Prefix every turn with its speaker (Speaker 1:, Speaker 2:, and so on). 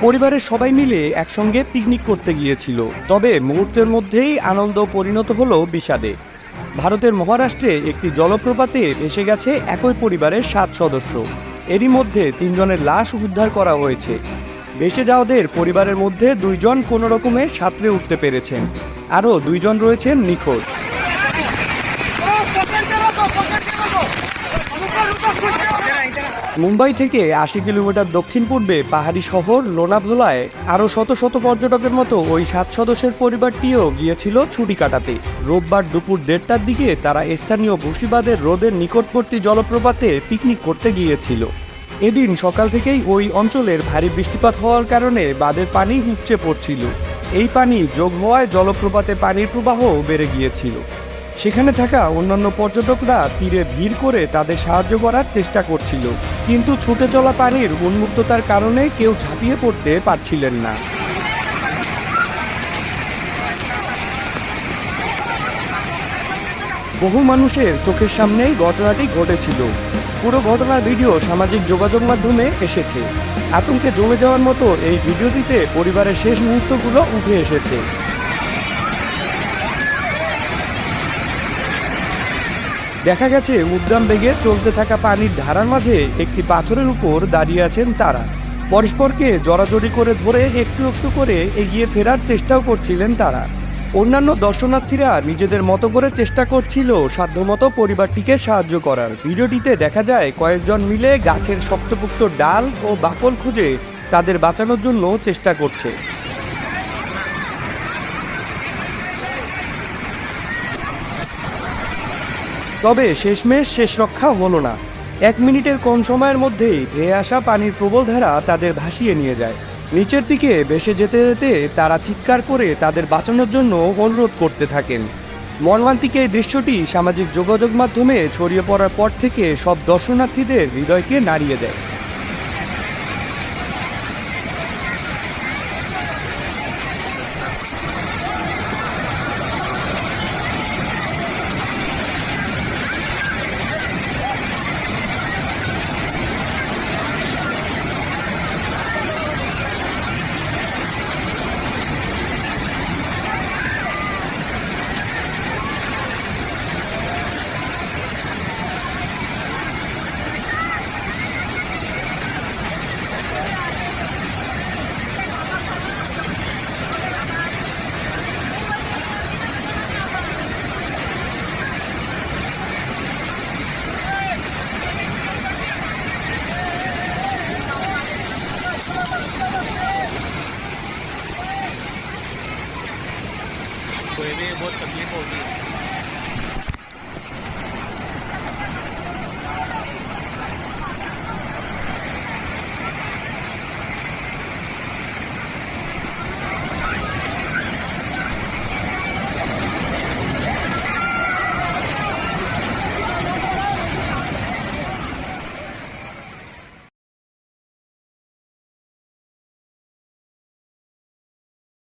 Speaker 1: পরিবারের সবাই মিলে একসঙ্গে পিকনিক করতে গিয়েছিল, তবে মুহূর্তের মধ্যেই আনন্দ পরিণত হলো বিষাদে। ভারতের মহারাষ্ট্রে একটি জলপ্রপাতে ভেসে গেছে একই পরিবারের 7 সদস্য। এরই মধ্যে 3 জনের লাশ উদ্ধার করা হয়েছে। ভেসে যাওয়াদের পরিবারের মধ্যে 2 জন কোনো রকমে সাঁতরে উঠতে পেরেছেন, আরও 2 জন রয়েছেন নিখোঁজ। মুম্বাই থেকে 80 কিলোমিটার দক্ষিণ পূর্বে পাহাড়ি শহর লোনাভোলায় আরও শত শত পর্যটকের মতো ওই 7 সদস্যের পরিবারটিও গিয়েছিল ছুটি কাটাতে। রোববার দুপুর 1:30টার দিকে তারা স্থানীয় বসিবাদের হ্রদের নিকটবর্তী জলপ্রপাতে পিকনিক করতে গিয়েছিল। এদিন সকাল থেকেই ওই অঞ্চলের ভারী বৃষ্টিপাত হওয়ার কারণে বাঁধের পানি উপচে পড়ছিল। এই পানি যোগ হওয়ায় জলপ্রপাতে পানির প্রবাহ বেড়ে গিয়েছিল। সেখানে থাকা অন্যান্য পর্যটকরা তীরে ভিড় করে তাদের সাহায্য করার চেষ্টা করছিল, কিন্তু ছুটে চলা পানির উন্মুক্ততার কারণে কেউ ঝাঁপিয়ে পড়তে পারছিলেন না। বহু মানুষের চোখের সামনেই ঘটনাটি ঘটেছিল। পুরো ঘটনার ভিডিও সামাজিক যোগাযোগ মাধ্যমে এসেছে। আতঙ্কে জমে যাওয়ার মতো এই ভিডিওটিতে পরিবারের শেষ মুহূর্তগুলো উঠে এসেছে। দেখা গেছে উদ্দাম বেগে চলতে থাকা পানির ধারার মাঝে একটি পাথরের উপর দাঁড়িয়ে আছেন তারা। পরস্পরকে জড়াজড়ি করে ধরে একটু একটু করে এগিয়ে ফেরার চেষ্টাও করছিলেন তারা। অন্যান্য দর্শনার্থীরা নিজেদের মতো করে চেষ্টা করছিল সাধ্যমতো পরিবারটিকে সাহায্য করার। ভিডিওটিতে দেখা যায় কয়েকজন মিলে গাছের শক্তপোক্ত ডাল ও বাকল খুঁজে তাদের বাঁচানোর জন্য চেষ্টা করছে। তবে শেষমেশ শেষ রক্ষা হলো না। 1 মিনিটের কম সময়ের মধ্যেই ধেয়ে আসা পানির প্রবল ধারা তাদের ভাসিয়ে নিয়ে যায়। নিচের দিকে ভেসে যেতে যেতে তারা চিৎকার করে তাদের বাঁচানোর জন্য অনুরোধ করতে থাকেন। মর্মান্তিক এই দৃশ্যটি সামাজিক যোগাযোগ মাধ্যমে ছড়িয়ে পড়ার পর থেকে সব দর্শনার্থীদের হৃদয়কে নাড়িয়ে দেয়।
Speaker 2: कोई भी बहुत तकलीफ होगी।